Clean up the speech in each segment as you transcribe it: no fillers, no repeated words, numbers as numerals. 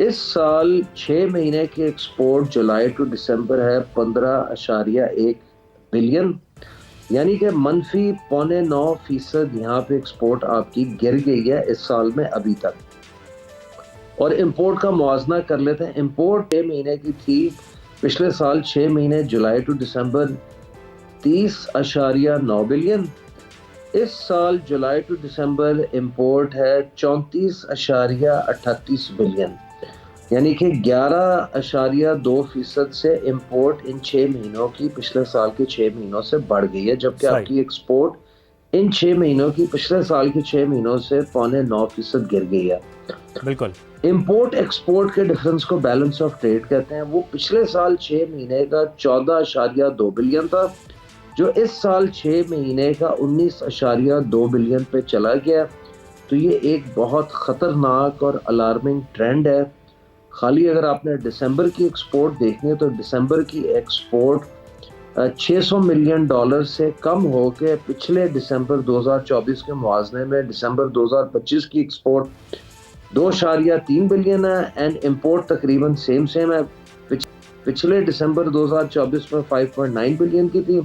اس سال 6 مہینے کی ایکسپورٹ جولائی ٹو دسمبر ہے 15.1 بلین، یعنی کہ منفی 0.9% یہاں پہ ایکسپورٹ آپ کی گر گئی ہے اس سال میں ابھی تک۔ اور امپورٹ کا موازنہ کر لیتے ہیں، امپورٹ 6 مہینے کی تھی پچھلے سال 6 مہینے جولائی ٹو دسمبر 30.9 بلین، اس سال جولائی ٹو دسمبر امپورٹ ہے 34.38 بلین، یعنی کہ 11.2% سے امپورٹ ان 6 مہینوں کی پچھلے سال کے 6 مہینوں سے بڑھ گئی ہے، جبکہ آپ کی ایکسپورٹ ان 6 مہینوں کی پچھلے سال کے 6 مہینوں سے 0.9% گر گئی ہے۔ بالکل۔ امپورٹ ایکسپورٹ کے ڈفرنس کو بیلنس آف ٹریڈ کہتے ہیں، وہ پچھلے سال 6 مہینے کا 14.2 بلین تھا، جو اس سال 6 مہینے کا 19.2 بلین پہ چلا گیا۔ تو یہ ایک بہت خطرناک اور الارمنگ ٹرینڈ ہے۔ خالی اگر آپ نے دسمبر کی ایکسپورٹ دیکھنی ہے تو دسمبر کی ایکسپورٹ $600 ملین سے کم ہو کے پچھلے دسمبر 2024 کے موازنے میں دسمبر 2025 کی ایکسپورٹ 2.3 بلین ہے، اینڈ امپورٹ تقریباً سیم ہے، پچھلے دسمبر 2024 میں 5.9 بلین کی تھی،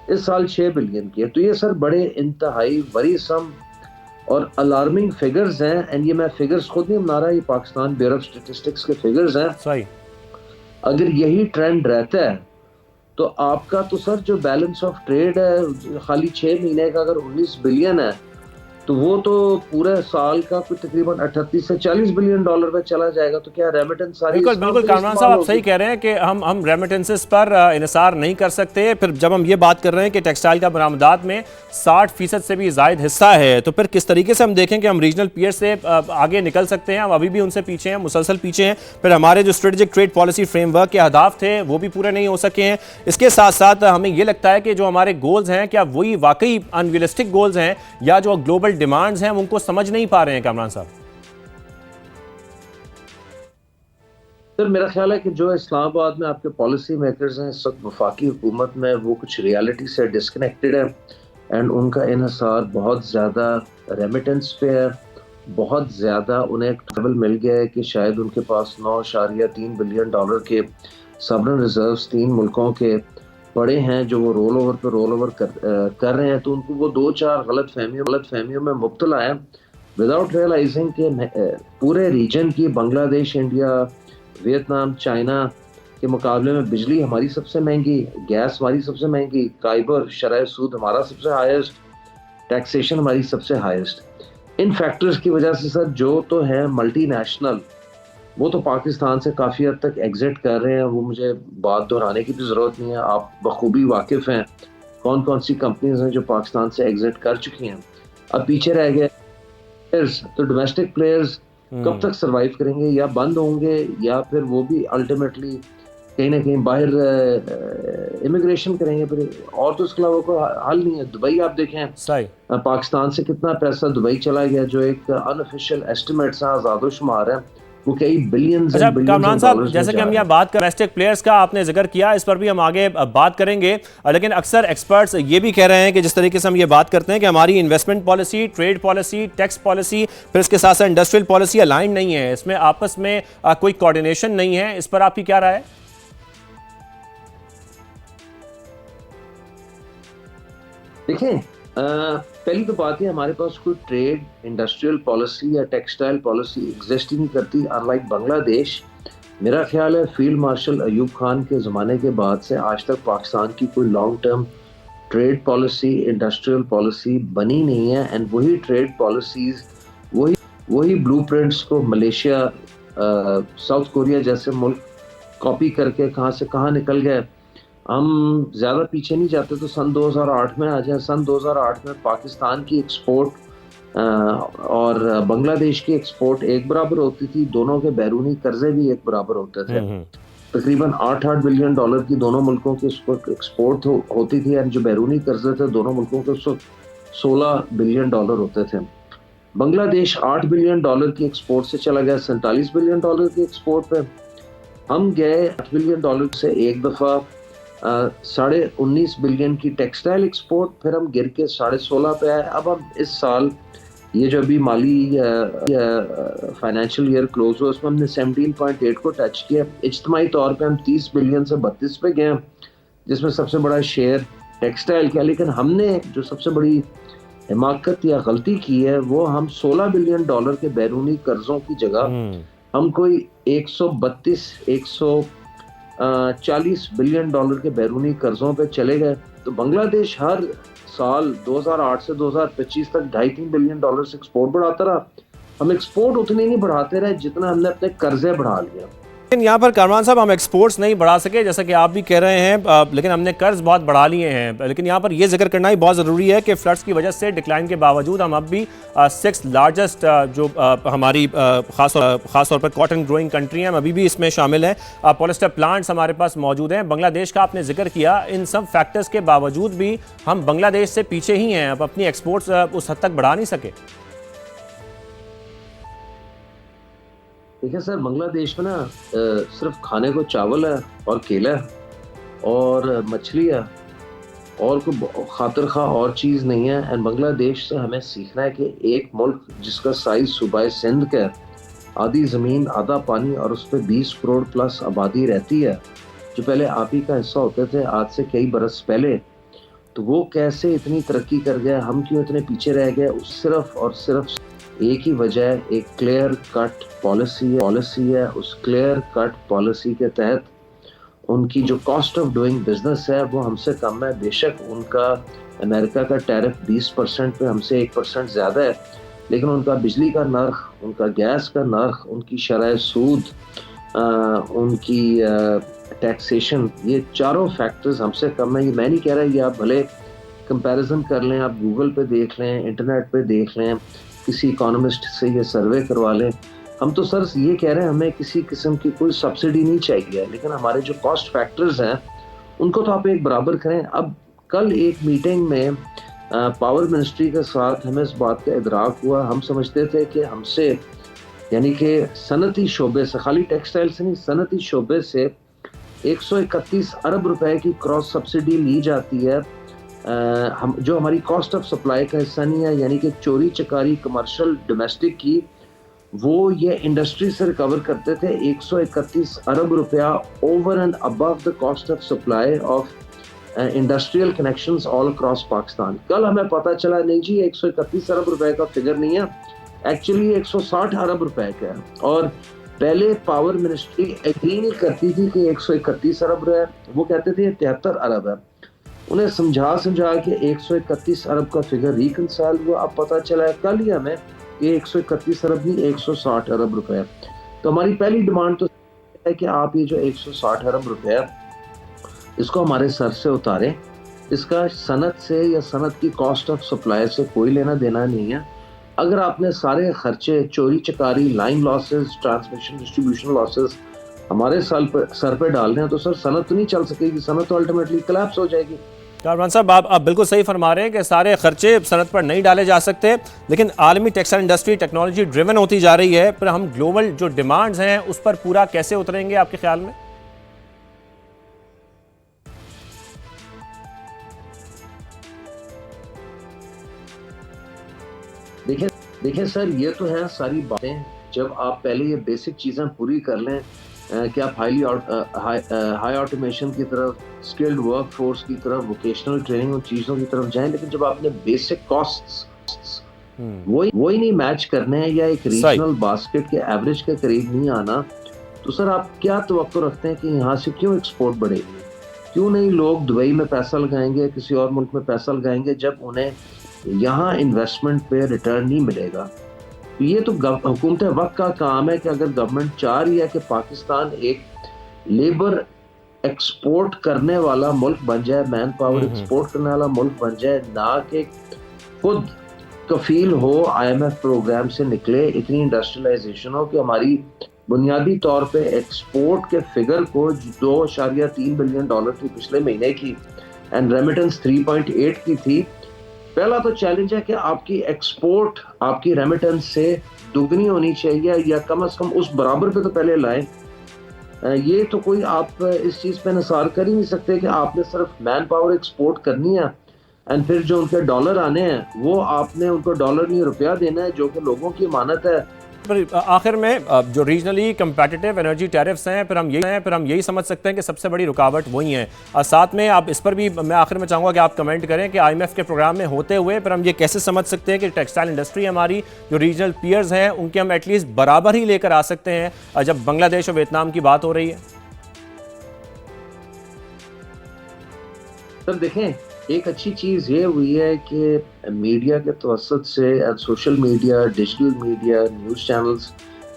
اس سال 6 بلین کی ہے۔ تو یہ سر بڑے انتہائی وریسم اور الارمنگ فگرز ہیں، اینڈ یہ میں فگرز خود نہیں بنا رہا، یہ پاکستان بیورو آف اسٹیٹسٹکس کے فگرز ہیں۔ صحیح۔ اگر یہی ٹرینڈ رہتا ہے تو آپ کا تو سر جو بیلنس آف ٹریڈ ہے خالی 6 مہینے کا اگر 19 بلین ہے تو وہ تو پورے سال کا کوئی تقریباً 38 سے 40 بلین ڈالر میں چلا جائے گا۔ تو کیا ریمیٹنس ساری بالکل کامران صاحب آپ صحیح کہہ رہے ہیں کہ ہم ریمیٹنسز پر انحصار نہیں کر سکتے۔ پھر جب ہم یہ بات کر رہے ہیں کہ ٹیکسٹائل کا برآمدات میں 60% سے بھی زائد حصہ ہے، تو پھر کس طریقے سے ہم دیکھیں کہ ہم ریجنل پیئر سے آگے نکل سکتے ہیں؟ ہم ابھی بھی ان سے پیچھے ہیں، مسلسل پیچھے ہیں۔ پھر ہمارے جو strategic trade policy framework کے اہداف تھے وہ بھی پورے نہیں ہو سکے ہیں۔ اس کے ساتھ ساتھ ہمیں یہ لگتا ہے کہ جو ہمارے گولز ہیں کیا وہی واقعی انریلسٹک گولز ہیں، یا جو گلوبل ڈیمانڈز ہیں ان کو سمجھ نہیں پا رہے ہیں کامران صاحب؟ سر میرا خیال ہے کہ جو اسلام آباد میں آپ کے پالیسی میکرز ہیں اس وقت وفاقی حکومت میں، وہ کچھ ریالٹی سے ڈسکنیکٹڈ ہے، اینڈ ان کا انحصار بہت زیادہ ریمیٹنس پہ ہے، بہت زیادہ انہیں ایک ٹریول مل گیا ہے کہ شاید ان کے پاس 9.3 بلین ڈالر کے سابرن ریزروز 3 ملکوں کے پڑے ہیں جو وہ رول اوور کر رہے ہیں۔ تو ان کو وہ 2-4 غلط فہمیوں میں مبتلا ہیں، وداؤٹ ریئلائزنگ کہ پورے ریجن کی بنگلہ دیش، انڈیا، ویتنام، چائنا کے مقابلے میں بجلی ہماری سب سے مہنگی، گیس ہماری سب سے مہنگی، کائبر، شرح سود ہمارا سب سے ہائیسٹ، ٹیکسیشن ہماری سب سے ہائیسٹ۔ ان فیکٹرز کی وجہ سے سر جو تو ہیں ملٹی نیشنل، وہ تو پاکستان سے کافی حد تک ایگزٹ کر رہے ہیں، وہ مجھے بات دہرانے کی بھی ضرورت نہیں ہے، آپ بخوبی واقف ہیں کون کون سی کمپنیز ہیں جو پاکستان سے ایگزٹ کر چکی ہیں۔ اب پیچھے رہ گئے تو ڈومیسٹک پلیئرز کب تک سروائیو کریں گے؟ یا بند ہوں گے یا پھر وہ بھی الٹیمیٹلی کہیں نہ کہیں باہر امیگریشن کریں گے، پھر اور تو اس کے علاوہ کوئی حل نہیں ہے۔ دبئی آپ دیکھیں پاکستان سے کتنا پیسہ دبئی چلا گیا، جو ایک انآفیشیل ایسٹیمیٹس ہیں، آزاد و شمار ہیں، وہ کئی بلینز اچھا کامران صاحب، جیسے کہ ہم یہاں بات کر ڈومیسٹک پلیئرز کا آپ نے ذکر کیا، اس پر بھی ہم آگے بات کریں گے، لیکن اکثر ایکسپرٹس یہ بھی کہہ رہے ہیں کہ جس طریقے سے ہم یہ بات کرتے ہیں کہ ہماری investment policy, trade policy, tax policy, پھر اس کے ساتھ ساتھ انڈسٹریل پالیسی الائن نہیں ہے، اس میں آپس میں کوئی کوارڈینیشن نہیں ہے، اس پر آپ کی کیا رائے ہے؟ دیکھیں پہلی تو بات ہے ہمارے پاس کوئی ٹریڈ، انڈسٹریل پالیسی یا ٹیکسٹائل پالیسی ایگزسٹ ہی نہیں کرتی، ان لائک بنگلہ دیش۔ میرا خیال ہے فیلڈ مارشل ایوب خان کے زمانے کے بعد سے آج تک پاکستان کی کوئی long term trade policy, industrial policy بنی نہیں ہے، اینڈ وہی ٹریڈ پالیسیز، وہی بلو پرنٹس کو ملیشیا، ساؤتھ کوریا جیسے ملک کاپی کر کے کہاں سے کہاں نکل گئے۔ ہم زیادہ پیچھے نہیں جاتے تو سن 2008 میں آ جائیں۔ سن 2008 میں پاکستان کی ایکسپورٹ اور بنگلہ دیش کی ایکسپورٹ ایک برابر ہوتی تھی، دونوں کے بیرونی قرضے بھی ایک برابر ہوتے تھے، تقریباً 8 بلین ڈالر کی دونوں ملکوں کی ایکسپورٹ ہوتی تھی، اور جو بیرونی قرضے تھے دونوں ملکوں کے 16 بلین ڈالر ہوتے تھے۔ بنگلہ دیش 8 بلین ڈالر کی ایکسپورٹ سے چلا گیا 47 بلین ڈالر کی ایکسپورٹ پہ۔ ہم گئے 8 بلین ڈالر سے ایک دفعہ 19.5 بلین کی ٹیکسٹائل ایکسپورٹ، پھر ہم گر کے 16.5 پہ آئے۔ اب ہم اس سال یہ جو ابھی مالی فائنینشیل ایئر کلوز ہوا اس میں ہم نے 17.8 کو ٹچ کیا. اجتماعی طور پہ ہم 30 بلین سے 32 پہ گئے ہیں، جس میں سب سے بڑا شیئر ٹیکسٹائل کا. لیکن ہم نے جو سب سے بڑی حماقت یا غلطی کی ہے وہ ہم $16 بلین کے بیرونی قرضوں کی جگہ ہم کوئی 140 بلین ڈالر کے بیرونی قرضوں پہ چلے گئے. تو بنگلہ دیش ہر سال 2008 سے 2025 تک $2.5-3 بلین سے ایکسپورٹ بڑھاتا رہا. ہم ایکسپورٹ اتنی نہیں بڑھاتے رہے جتنا ہم نے اپنے قرضے بڑھا لیا. لیکن یہاں پر کامران صاحب ہم ایکسپورٹس نہیں بڑھا سکے جیسا کہ آپ بھی کہہ رہے ہیں، لیکن ہم نے قرض بہت بڑھا لیے ہیں. لیکن یہاں پر یہ ذکر کرنا ہی بہت ضروری ہے کہ فلڈس کی وجہ سے ڈکلائن کے باوجود ہم اب بھی 6 لارجسٹ جو ہماری خاص طور پر کاٹن گروئنگ کنٹری ہیں، ہم ابھی بھی اس میں شامل ہیں. پولیسٹر پلانٹس ہمارے پاس موجود ہیں. بنگلہ دیش کا آپ نے ذکر کیا، ان سب فیکٹرز کے باوجود بھی ہم بنگلہ دیش سے پیچھے ہی ہیں، اب اپنی ایکسپورٹس اس حد تک بڑھا نہیں سکے. دیکھیں سر، بنگلہ دیش میں نا صرف کھانے کو چاول ہے اور کیلا ہے اور مچھلی ہے اور کوئی خاطر خواہ اور چیز نہیں ہے. اینڈ بنگلہ دیش سے ہمیں سیکھنا ہے کہ ایک ملک جس کا سائز صوبہ سندھ کا ہے، آدھی زمین آدھا پانی اور اس پہ 20 کروڑ پلس آبادی رہتی ہے، جو پہلے آپ ہی کا حصہ ہوتے تھے آج سے کئی برس پہلے. تو وہ کیسے اتنی ترقی کر گیا، ہم کیوں اتنے پیچھے رہ گئے؟ صرف اور صرف ایک ہی وجہ ہے، ایک کلیئر کٹ پالیسی ہے. اس کلیئر کٹ پالیسی کے تحت ان کی جو کاسٹ آف ڈوئنگ بزنس ہے وہ ہم سے کم ہے. بے شک ان کا امریکہ کا ٹیرف 20% پہ ہم سے 1% زیادہ ہے، لیکن ان کا بجلی کا نرخ، ان کا گیس کا نرخ، ان کی شرح سود، ان کی ٹیکسیشن، یہ چاروں فیکٹرز ہم سے کم ہیں. یہ میں نہیں کہہ رہا، یہ آپ بھلے کمپیریزن کر لیں، آپ گوگل پہ دیکھ لیں، انٹرنیٹ پہ دیکھ لیں، کسی اکانومسٹ سے یہ سروے کروا لیں. ہم تو سر یہ کہہ رہے ہیں ہمیں کسی قسم کی کوئی سبسڈی نہیں چاہیے، لیکن ہمارے جو کاسٹ فیکٹرز ہیں ان کو تو آپ ایک برابر کریں. اب کل ایک میٹنگ میں پاور منسٹری کے ساتھ ہمیں اس بات کا ادراک ہوا. ہم سمجھتے تھے کہ ہم سے، یعنی کہ صنعتی شعبے سے، خالی ٹیکسٹائل سے نہیں، صنعتی شعبے سے 131 ارب روپے کی کراس سبسڈی لی جاتی ہے، جو ہماری کاسٹ آف سپلائی کا حصہ نہیں ہے. یعنی کہ چوری چکاری کمرشل ڈومیسٹک کی وہ یہ انڈسٹری سے ریکور کرتے تھے 131 ارب روپیہ over and above the cost of supply of industrial connections all across Pakistan. کل ہمیں پتہ چلا نہیں جی 131 ارب روپے کا فگر نہیں ہے، ایکچولی 160 ارب روپے کا ہے. اور پہلے پاور منسٹری ایگری نہیں کرتی تھی کہ 131 ارب ہے، وہ کہتے تھے 73 ارب ہے. انہیں سمجھا کے 131 ارب کا فگر ریکنسائل ہوا. اب پتہ چلا ہے کل ہی ہمیں یہ 131 ارب نہیں 160 ارب روپے ہے. تو ہماری پہلی ڈیمانڈ تو ہے کہ آپ یہ جو 160 ارب روپے ہے اس کو ہمارے سر سے اتاریں. اس کا صنعت سے یا صنعت کی کاسٹ آف سپلائی سے کوئی لینا دینا نہیں ہے. اگر آپ نے سارے خرچے، چوری چکاری، line losses, transmission distribution losses ہمارے سر پہ ڈال رہے ہیں تو سر صنعت تو نہیں چل سکے گی، صنعت تو الٹیمیٹلی کلیپس ہو جائے گی. کامران صاحب آپ بالکل صحیح فرما رہے ہیں کہ سارے خرچے صنعت پر نہیں ڈالے جا سکتے، لیکن عالمی ٹیکسٹائل انڈسٹری ٹیکنالوجی ڈریون ہوتی جا رہی ہے، پھر ہم گلوبل جو ڈیمانڈز ہیں اس پر پورا کیسے اتریں گے آپ کے خیال میں؟ دیکھیں سر، یہ تو ہے ساری باتیں جب آپ پہلے یہ بیسک چیزیں پوری کر لیں کہ آپ ہائی آٹومیشن کی طرف، اسکلڈ ورک فورس کی طرف، ووکیشنل ٹریننگ، ان چیزوں کی طرف جائیں. لیکن جب آپ نے بیسک کاسٹس وہی نہیں میچ کرنے ہیں یا ایک ریجنل باسکٹ کے ایوریج کے قریب نہیں آنا، تو سر آپ کیا توقع رکھتے ہیں کہ یہاں سے کیوں ایکسپورٹ بڑھے گی؟ کیوں نہیں لوگ دبئی میں پیسہ لگائیں گے، کسی اور ملک میں پیسہ لگائیں گے جب انہیں یہاں انویسٹمنٹ پہ ریٹرن نہیں ملے گا؟ یہ تو حکومت وقت کا کام ہے کہ اگر گورنمنٹ چاہ رہی ہے کہ پاکستان ایک لیبر ایکسپورٹ کرنے والا ملک بن جائے، مین پاور ایکسپورٹ کرنے والا ملک بن جائے، نہ کہ خود کفیل ہو آئی ایم ایف پروگرام سے نکلے، اتنی انڈسٹریلائزیشن ہو کہ ہماری بنیادی طور پہ ایکسپورٹ کے فگر کو 2.3 بلین ڈالر تھی پچھلے مہینے کی، اینڈ ریمیٹنس 3.8 کی تھی. پہلا تو چیلنج ہے کہ آپ کی ایکسپورٹ آپ کی ریمیٹنس سے دگنی ہونی چاہیے یا کم از کم اس برابر پہ تو پہلے لائیں. یہ تو کوئی آپ اس چیز پہ انحصار کر ہی نہیں سکتے کہ آپ نے صرف مین پاور ایکسپورٹ کرنی ہے اینڈ پھر جو ان کے ڈالر آنے ہیں وہ آپ نے ان کو ڈالر نہیں روپیہ دینا ہے جو کہ لوگوں کی امانت ہے. آخر میں جو ریجنلی کمپیٹیٹیو انرجی ٹیرفز ہیں پھر ہم یہی سمجھ سکتے ہیں کہ سب سے بڑی رکاوٹ وہی ہیں. ساتھ میں آپ اس پر بھی میں آخر میں چاہوں گا کہ آپ کمنٹ کریں کہ آئی ایم ایف کے پروگرام میں ہوتے ہوئے پھر ہم یہ کیسے سمجھ سکتے ہیں کہ ٹیکسٹائل انڈسٹری ہماری جو ریجنل پیئرز ہیں ان کے ہم ایٹ لیسٹ برابر ہی لے کر آ سکتے ہیں جب بنگلہ دیش اور ویتنام کی بات ہو رہی ہے. سر دیکھیں ایک اچھی چیز یہ ہوئی ہے کہ میڈیا کے توسط سے social media, digital media, news channels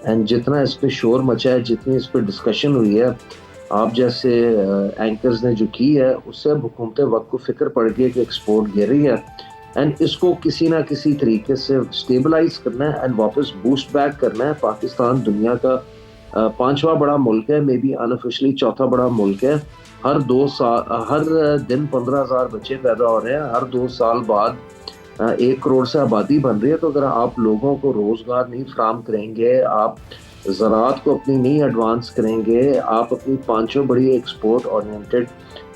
and جتنا اس پہ شور مچا ہے, جتنی اس پہ ڈسکشن ہوئی ہے, آپ جیسے اینکرز نے جو کی ہے اس سے اب حکومت وقت کو فکر پڑ گئی کہ ایکسپورٹ گر رہی ہے اینڈ اس کو کسی نہ کسی طریقے سے اسٹیبلائز کرنا ہے اینڈ واپس بوسٹ بیک کرنا ہے. پاکستان دنیا کا 5واں بڑا ملک ہے, مے بی انآفیشلی 4تھا بڑا ملک ہے. ہر دن 15,000 بچے پیدا ہو رہے ہیں, ہر 2 سال بعد 1 کروڑ سے آبادی بن رہی ہے. تو اگر آپ لوگوں کو روزگار نہیں فراہم کریں گے, آپ زراعت کو اپنی نہیں ایڈوانس کریں گے, آپ اپنی 5 بڑی ایکسپورٹ اورینٹڈ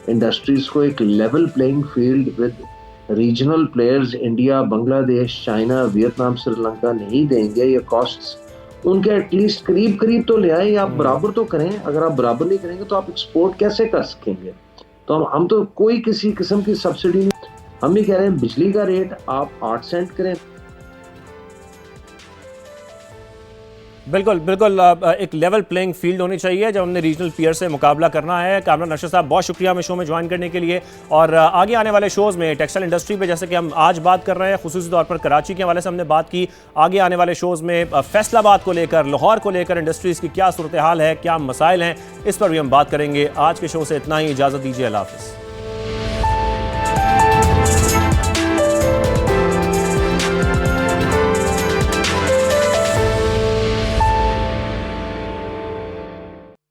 انڈسٹریز کو ایک level playing field with regional players India, Bangladesh, China, Vietnam, Sri Lanka نہیں دیں گے, یہ کاسٹس ان کے ایٹ لیسٹ قریب تو لے آئیں, آپ برابر تو کریں. اگر آپ برابر نہیں کریں گے تو آپ ایکسپورٹ کیسے کر سکیں گے؟ تو ہم تو کوئی کسی قسم کی سبسڈی نہیں, ہم یہ کہہ رہے ہیں بجلی کا ریٹ آپ 8 سینٹ کریں. بالکل ایک لیول پلینگ فیلڈ ہونی چاہیے جب ہم نے ریجنل پیئر سے مقابلہ کرنا ہے. کامران ارشد صاحب بہت شکریہ ہمیں شو میں جوائن کرنے کے لیے, اور آگے آنے والے شوز میں ٹیکسٹائل انڈسٹری پہ جیسے کہ ہم آج بات کر رہے ہیں, خصوصی طور پر کراچی کے حوالے سے ہم نے بات کی, آگے آنے والے شوز میں فیصل آباد کو لے کر, لاہور کو لے کر انڈسٹریز کی کیا صورتحال ہے, کیا مسائل ہیں, اس پر بھی ہم بات کریں گے. آج کے شو سے اتنا ہی, اجازت دیجیے, اللہ حافظ.